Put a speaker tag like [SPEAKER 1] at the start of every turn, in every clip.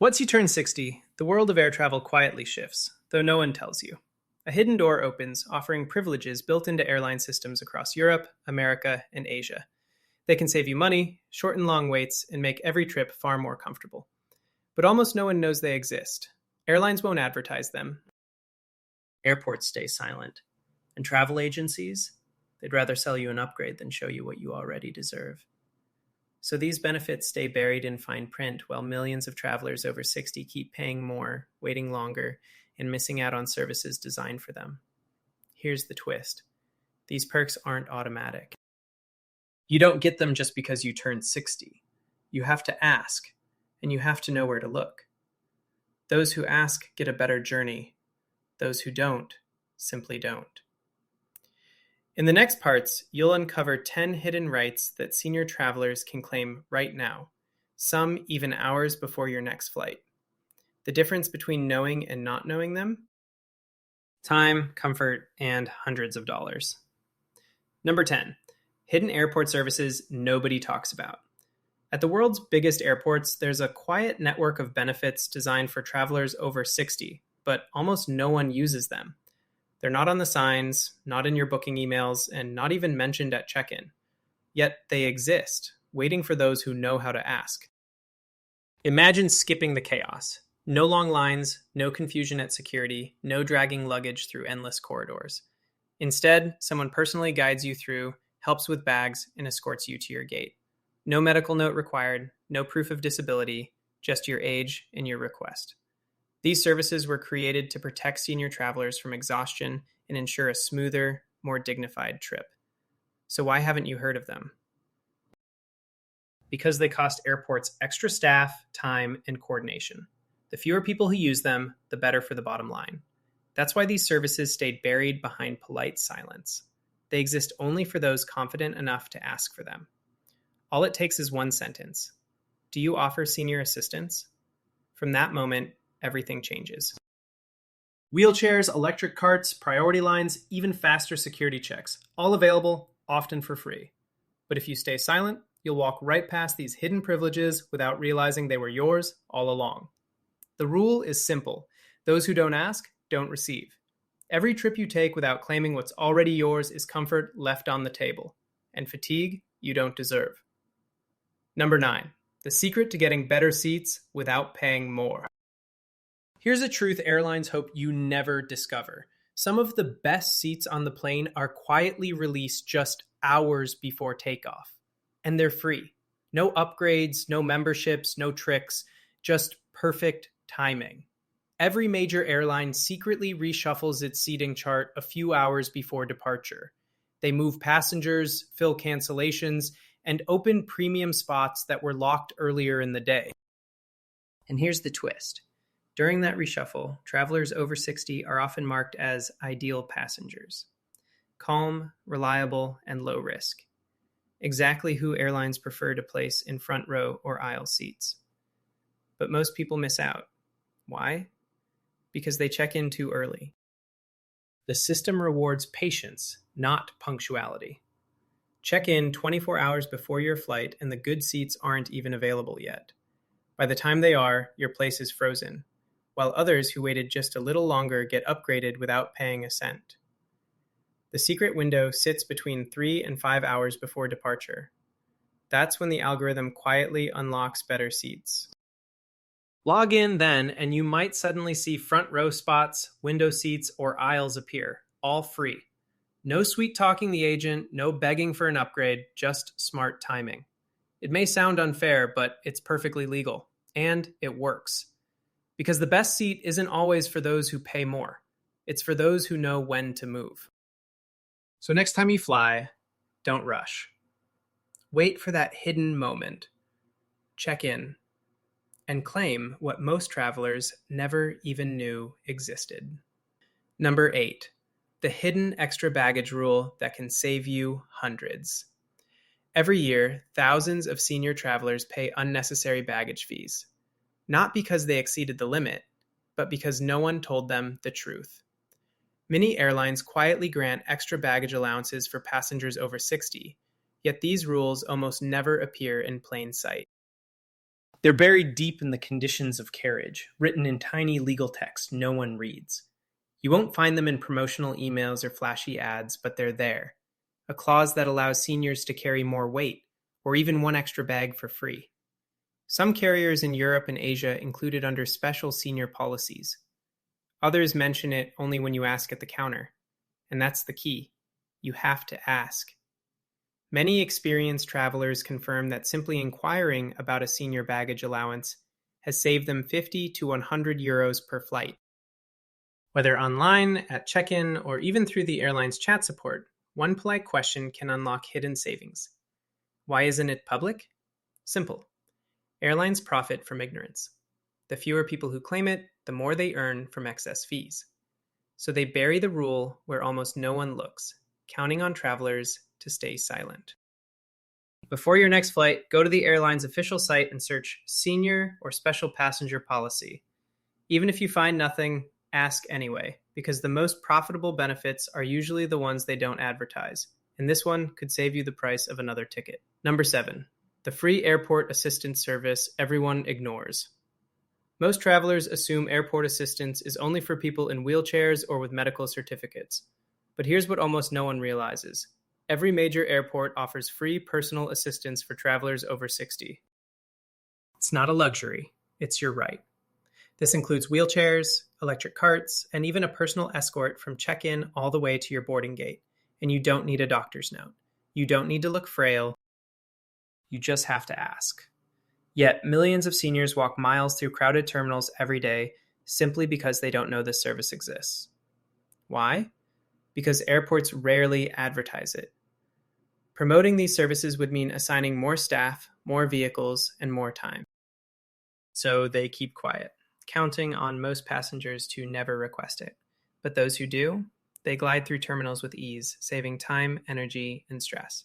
[SPEAKER 1] Once you turn 60, the world of air travel quietly shifts, though no one tells you. A hidden door opens, offering privileges built into airline systems across Europe, America, and Asia. They can save you money, shorten long waits, and make every trip far more comfortable. But almost no one knows they exist. Airlines won't advertise them. Airports stay silent. And travel agencies? They'd rather sell you an upgrade than show you what you already deserve. So these benefits stay buried in fine print while millions of travelers over 60 keep paying more, waiting longer, and missing out on services designed for them. Here's the twist. These perks aren't automatic. You don't get them just because you turned 60. You have to ask, and you have to know where to look. Those who ask get a better journey. Those who don't simply don't. In the next parts, you'll uncover 10 hidden rights that senior travelers can claim right now, some even hours before your next flight. The difference between knowing and not knowing them? Time, comfort, and hundreds of dollars. Number 10. Hidden airport services nobody talks about. At the world's biggest airports, there's a quiet network of benefits designed for travelers over 60, but almost no one uses them. They're not on the signs, not in your booking emails, and not even mentioned at check-in. Yet they exist, waiting for those who know how to ask. Imagine skipping the chaos. No long lines, no confusion at security, no dragging luggage through endless corridors. Instead, someone personally guides you through, helps with bags, and escorts you to your gate. No medical note required, no proof of disability, just your age and your request. These services were created to protect senior travelers from exhaustion and ensure a smoother, more dignified trip. So why haven't you heard of them? Because they cost airports extra staff, time, and coordination. The fewer people who use them, the better for the bottom line. That's why these services stayed buried behind polite silence. They exist only for those confident enough to ask for them. All it takes is one sentence. Do you offer senior assistance? From that moment, everything changes. Wheelchairs, electric carts, priority lines, even faster security checks, all available, often for free. But if you stay silent, you'll walk right past these hidden privileges without realizing they were yours all along. The rule is simple. Those who don't ask, don't receive. Every trip you take without claiming what's already yours is comfort left on the table, and fatigue you don't deserve. Number 9, the secret to getting better seats without paying more. Here's a truth airlines hope you never discover. Some of the best seats on the plane are quietly released just hours before takeoff. And they're free. No upgrades, no memberships, no tricks, just perfect timing. Every major airline secretly reshuffles its seating chart a few hours before departure. They move passengers, fill cancellations, and open premium spots that were locked earlier in the day. And here's the twist. During that reshuffle, travelers over 60 are often marked as ideal passengers. Calm, reliable, and low risk. Exactly who airlines prefer to place in front row or aisle seats. But most people miss out. Why? Because they check in too early. The system rewards patience, not punctuality. Check in 24 hours before your flight and the good seats aren't even available yet. By the time they are, your place is frozen, while others who waited just a little longer get upgraded without paying a cent. The secret window sits between 3 and 5 hours before departure. That's when the algorithm quietly unlocks better seats. Log in then, and you might suddenly see front row spots, window seats, or aisles appear, all free. No sweet talking the agent, no begging for an upgrade, just smart timing. It may sound unfair, but it's perfectly legal, and it works. Because the best seat isn't always for those who pay more. It's for those who know when to move. So next time you fly, don't rush. Wait for that hidden moment. Check in. And claim what most travelers never even knew existed. Number 8. The hidden extra baggage rule that can save you hundreds. Every year, thousands of senior travelers pay unnecessary baggage fees. Not because they exceeded the limit, but because no one told them the truth. Many airlines quietly grant extra baggage allowances for passengers over 60, yet these rules almost never appear in plain sight. They're buried deep in the conditions of carriage, written in tiny legal text no one reads. You won't find them in promotional emails or flashy ads, but they're there. A clause that allows seniors to carry more weight, or even one extra bag for free. Some carriers in Europe and Asia include it under special senior policies. Others mention it only when you ask at the counter. And that's the key. You have to ask. Many experienced travelers confirm that simply inquiring about a senior baggage allowance has saved them 50 to 100 euros per flight. Whether online, at check-in, or even through the airline's chat support, one polite question can unlock hidden savings. Why isn't it public? Simple. Airlines profit from ignorance. The fewer people who claim it, the more they earn from excess fees. So they bury the rule where almost no one looks, counting on travelers to stay silent. Before your next flight, go to the airline's official site and search Senior or Special Passenger Policy. Even if you find nothing, ask anyway, because the most profitable benefits are usually the ones they don't advertise, and this one could save you the price of another ticket. Number 7. The free airport assistance service everyone ignores. Most travelers assume airport assistance is only for people in wheelchairs or with medical certificates. But here's what almost no one realizes. Every major airport offers free personal assistance for travelers over 60. It's not a luxury, it's your right. This includes wheelchairs, electric carts, and even a personal escort from check-in all the way to your boarding gate. And you don't need a doctor's note. You don't need to look frail. You just have to ask. Yet, millions of seniors walk miles through crowded terminals every day simply because they don't know this service exists. Why? Because airports rarely advertise it. Promoting these services would mean assigning more staff, more vehicles, and more time. So they keep quiet, counting on most passengers to never request it. But those who do, they glide through terminals with ease, saving time, energy, and stress.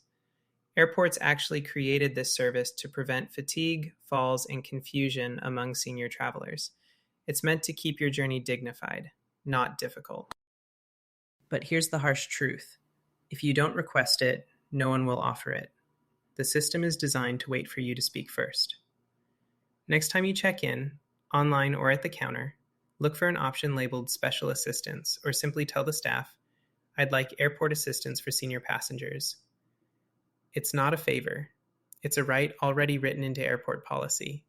[SPEAKER 1] Airports actually created this service to prevent fatigue, falls, and confusion among senior travelers. It's meant to keep your journey dignified, not difficult. But here's the harsh truth. If you don't request it, no one will offer it. The system is designed to wait for you to speak first. Next time you check in, online or at the counter, look for an option labeled Special Assistance, or simply tell the staff, I'd like airport assistance for senior passengers. It's not a favor. It's a right already written into airport policy.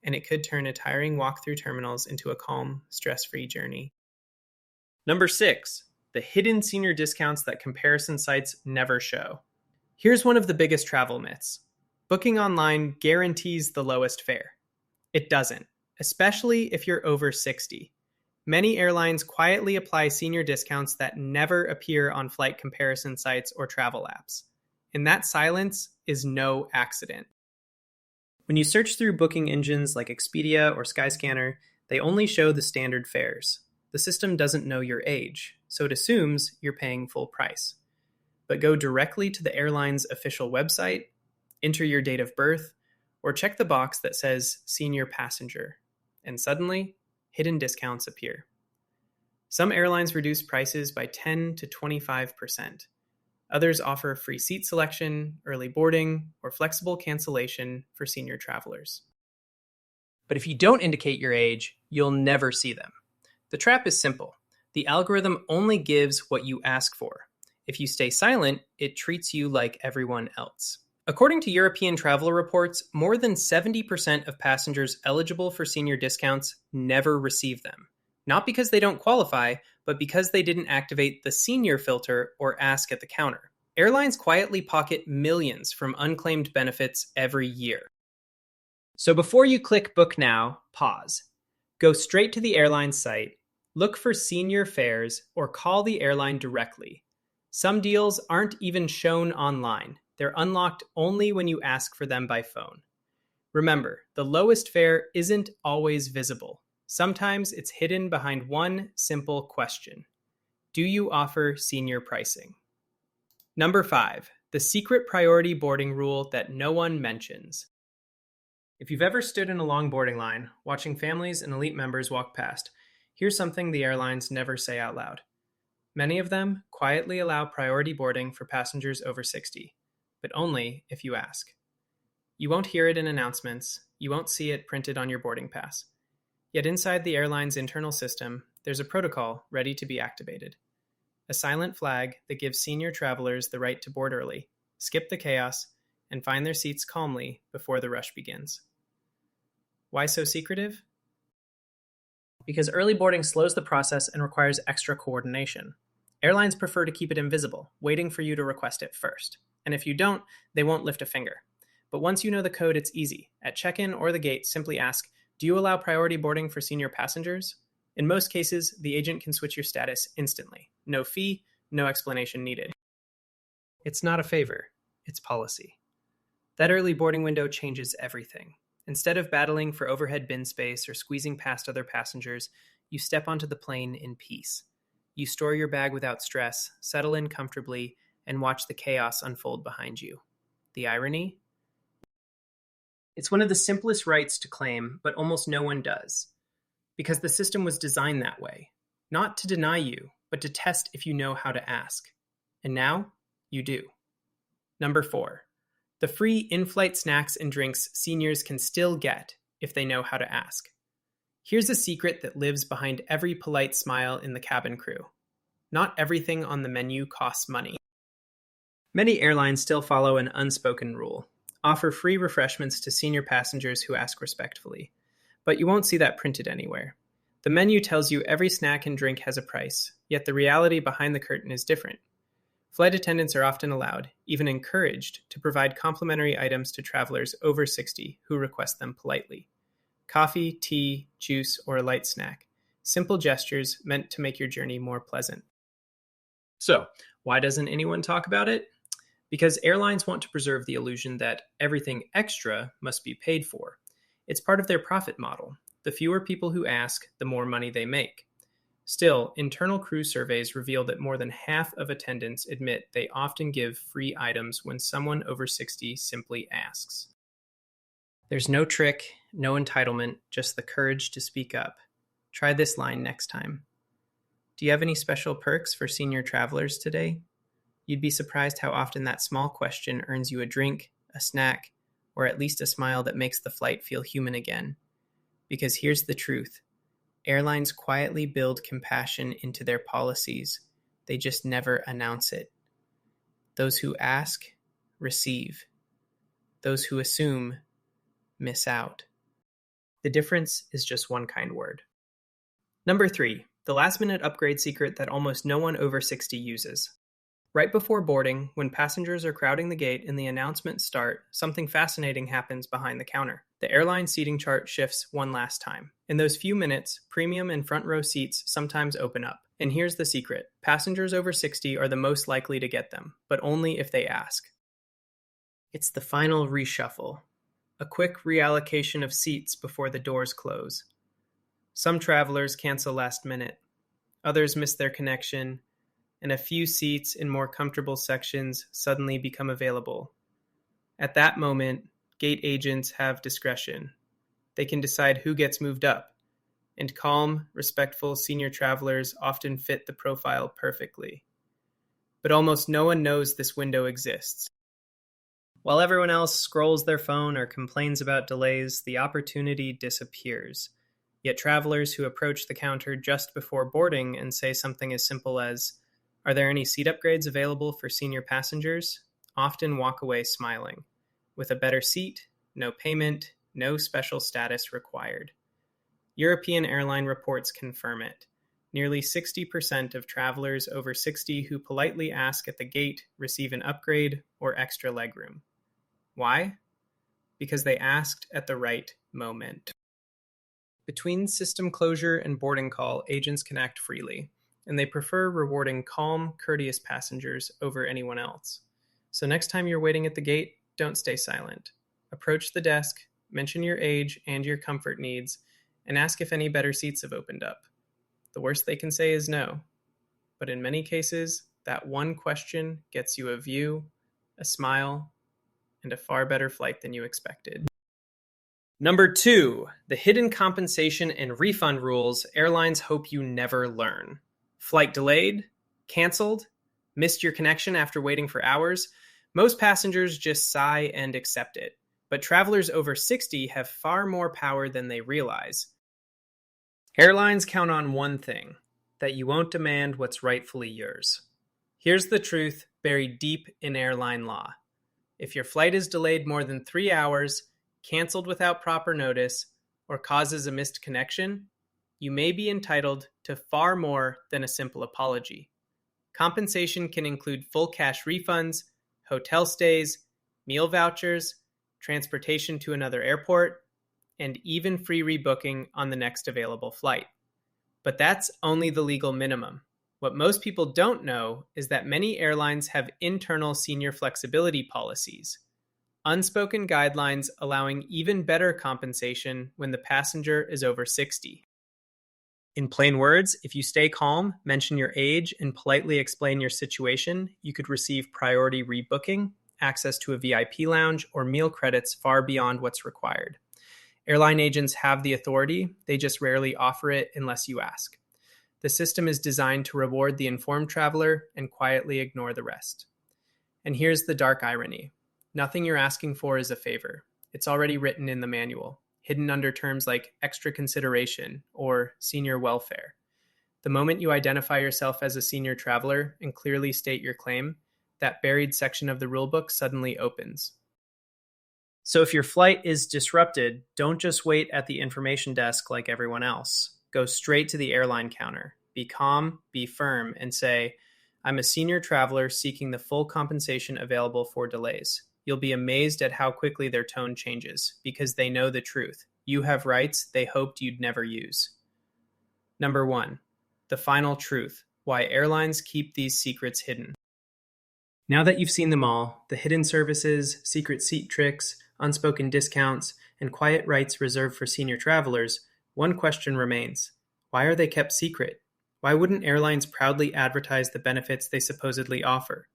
[SPEAKER 1] And it could turn a tiring walk through terminals into a calm, stress-free journey. Number 6. The hidden senior discounts that comparison sites never show. Here's one of the biggest travel myths. Booking online guarantees the lowest fare. It doesn't, especially if you're over 60. Many airlines quietly apply senior discounts that never appear on flight comparison sites or travel apps. And that silence is no accident. When you search through booking engines like Expedia or Skyscanner, they only show the standard fares. The system doesn't know your age, so it assumes you're paying full price. But go directly to the airline's official website, enter your date of birth, or check the box that says Senior Passenger, and suddenly, hidden discounts appear. Some airlines reduce prices by 10 to 25%. Others offer free seat selection, early boarding, or flexible cancellation for senior travelers. But if you don't indicate your age, you'll never see them. The trap is simple. The algorithm only gives what you ask for. If you stay silent, it treats you like everyone else. According to European travel reports, more than 70% of passengers eligible for senior discounts never receive them. Not because they don't qualify, but because they didn't activate the senior filter or ask at the counter. Airlines quietly pocket millions from unclaimed benefits every year. So before you click Book Now, pause. Go straight to the airline site, look for senior fares, or call the airline directly. Some deals aren't even shown online. They're unlocked only when you ask for them by phone. Remember, the lowest fare isn't always visible. Sometimes it's hidden behind one simple question. Do you offer senior pricing? Number 5, the secret priority boarding rule that no one mentions. If you've ever stood in a long boarding line, watching families and elite members walk past, here's something the airlines never say out loud. Many of them quietly allow priority boarding for passengers over 60, but only if you ask. You won't hear it in announcements, You won't see it printed on your boarding pass. Yet inside the airline's internal system, there's a protocol ready to be activated. A silent flag that gives senior travelers the right to board early, skip the chaos, and find their seats calmly before the rush begins. Why so secretive? Because early boarding slows the process and requires extra coordination. Airlines prefer to keep it invisible, waiting for you to request it first. And if you don't, they won't lift a finger. But once you know the code, it's easy. At check-in or the gate, simply ask, "Do you allow priority boarding for senior passengers?" In most cases, the agent can switch your status instantly. No fee, no explanation needed. It's not a favor, it's policy. That early boarding window changes everything. Instead of battling for overhead bin space or squeezing past other passengers, you step onto the plane in peace. You store your bag without stress, settle in comfortably, and watch the chaos unfold behind you. The irony? It's one of the simplest rights to claim, but almost no one does. Because the system was designed that way. Not to deny you, but to test if you know how to ask. And now, you do. Number 4. The free in-flight snacks and drinks seniors can still get if they know how to ask. Here's a secret that lives behind every polite smile in the cabin crew. Not everything on the menu costs money. Many airlines still follow an unspoken rule. Offer free refreshments to senior passengers who ask respectfully. But you won't see that printed anywhere. The menu tells you every snack and drink has a price, yet the reality behind the curtain is different. Flight attendants are often allowed, even encouraged, to provide complimentary items to travelers over 60 who request them politely. Coffee, tea, juice, or a light snack. Simple gestures meant to make your journey more pleasant. So, why doesn't anyone talk about it? Because airlines want to preserve the illusion that everything extra must be paid for. It's part of their profit model. The fewer people who ask, the more money they make. Still, internal crew surveys reveal that more than half of attendants admit they often give free items when someone over 60 simply asks. There's no trick, no entitlement, just the courage to speak up. Try this line next time. Do you have any special perks for senior travelers today? You'd be surprised how often that small question earns you a drink, a snack, or at least a smile that makes the flight feel human again. Because here's the truth. Airlines quietly build compassion into their policies. They just never announce it. Those who ask, receive. Those who assume, miss out. The difference is just one kind word. Number 3, the last-minute upgrade secret that almost no one over 60 uses. Right before boarding, when passengers are crowding the gate and the announcements start, something fascinating happens behind the counter. The airline seating chart shifts one last time. In those few minutes, premium and front row seats sometimes open up. And here's the secret. Passengers over 60 are the most likely to get them, but only if they ask. It's the final reshuffle. A quick reallocation of seats before the doors close. Some travelers cancel last minute. Others miss their connection, and a few seats in more comfortable sections suddenly become available. At that moment, gate agents have discretion. They can decide who gets moved up, and calm, respectful senior travelers often fit the profile perfectly. But almost no one knows this window exists. While everyone else scrolls their phone or complains about delays, the opportunity disappears. Yet travelers who approach the counter just before boarding and say something as simple as, "Are there any seat upgrades available for senior passengers?" often walk away smiling. With a better seat, no payment, no special status required. European airline reports confirm it. Nearly 60% of travelers over 60 who politely ask at the gate receive an upgrade or extra legroom. Why? Because they asked at the right moment. Between system closure and boarding call, agents can act freely, and they prefer rewarding calm, courteous passengers over anyone else. So next time you're waiting at the gate, don't stay silent. Approach the desk, mention your age and your comfort needs, and ask if any better seats have opened up. The worst they can say is no. But in many cases, that one question gets you a view, a smile, and a far better flight than you expected. Number 2, the hidden compensation and refund rules airlines hope you never learn. Flight delayed, canceled, missed your connection after waiting for hours. Most passengers just sigh and accept it. But travelers over 60 have far more power than they realize. Airlines count on one thing: that you won't demand what's rightfully yours. Here's the truth buried deep in airline law. If your flight is delayed more than 3 hours, canceled without proper notice, or causes a missed connection, you may be entitled to far more than a simple apology. Compensation can include full cash refunds, hotel stays, meal vouchers, transportation to another airport, and even free rebooking on the next available flight. But that's only the legal minimum. What most people don't know is that many airlines have internal senior flexibility policies, unspoken guidelines allowing even better compensation when the passenger is over 60. In plain words, if you stay calm, mention your age, and politely explain your situation, you could receive priority rebooking, access to a VIP lounge, or meal credits far beyond what's required. Airline agents have the authority, they just rarely offer it unless you ask. The system is designed to reward the informed traveler and quietly ignore the rest. And here's the dark irony. Nothing you're asking for is a favor. It's already written in the manual, hidden under terms like extra consideration or senior welfare. The moment you identify yourself as a senior traveler and clearly state your claim, that buried section of the rulebook suddenly opens. So if your flight is disrupted, don't just wait at the information desk like everyone else. Go straight to the airline counter. Be calm, be firm, and say, "I'm a senior traveler seeking the full compensation available for delays." You'll be amazed at how quickly their tone changes, because they know the truth. You have rights they hoped you'd never use. Number 1, the final truth: why airlines keep these secrets hidden. Now that you've seen them all, the hidden services, secret seat tricks, unspoken discounts, and quiet rights reserved for senior travelers, one question remains: why are they kept secret? Why wouldn't airlines proudly advertise the benefits they supposedly offer?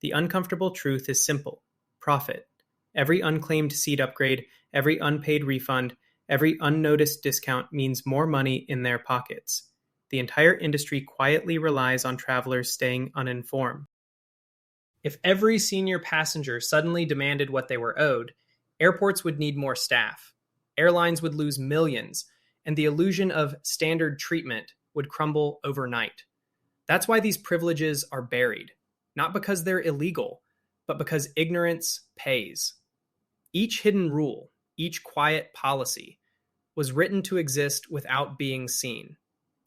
[SPEAKER 1] The uncomfortable truth is simple: profit. Every unclaimed seat upgrade, every unpaid refund, every unnoticed discount means more money in their pockets. The entire industry quietly relies on travelers staying uninformed. If every senior passenger suddenly demanded what they were owed, airports would need more staff, airlines would lose millions, and the illusion of standard treatment would crumble overnight. That's why these privileges are buried, not because they're illegal, but because ignorance pays. Each hidden rule, each quiet policy, was written to exist without being seen.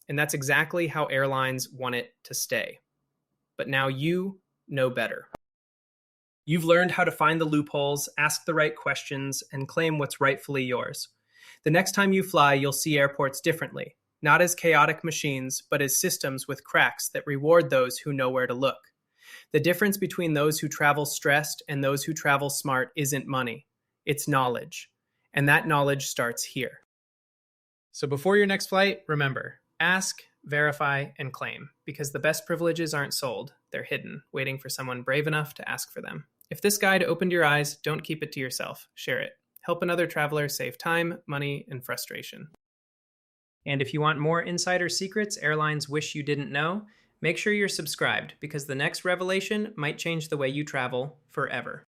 [SPEAKER 1] And that's exactly how airlines want it to stay. But now you know better. You've learned how to find the loopholes, ask the right questions, and claim what's rightfully yours. The next time you fly, you'll see airports differently, not as chaotic machines, but as systems with cracks that reward those who know where to look. The difference between those who travel stressed and those who travel smart isn't money, it's knowledge. And that knowledge starts here. So before your next flight, remember, ask, verify, and claim, because the best privileges aren't sold, they're hidden, waiting for someone brave enough to ask for them. If this guide opened your eyes, don't keep it to yourself. Share it. Help another traveler save time, money, and frustration. And if you want more insider secrets airlines wish you didn't know, make sure you're subscribed, because the next revelation might change the way you travel forever.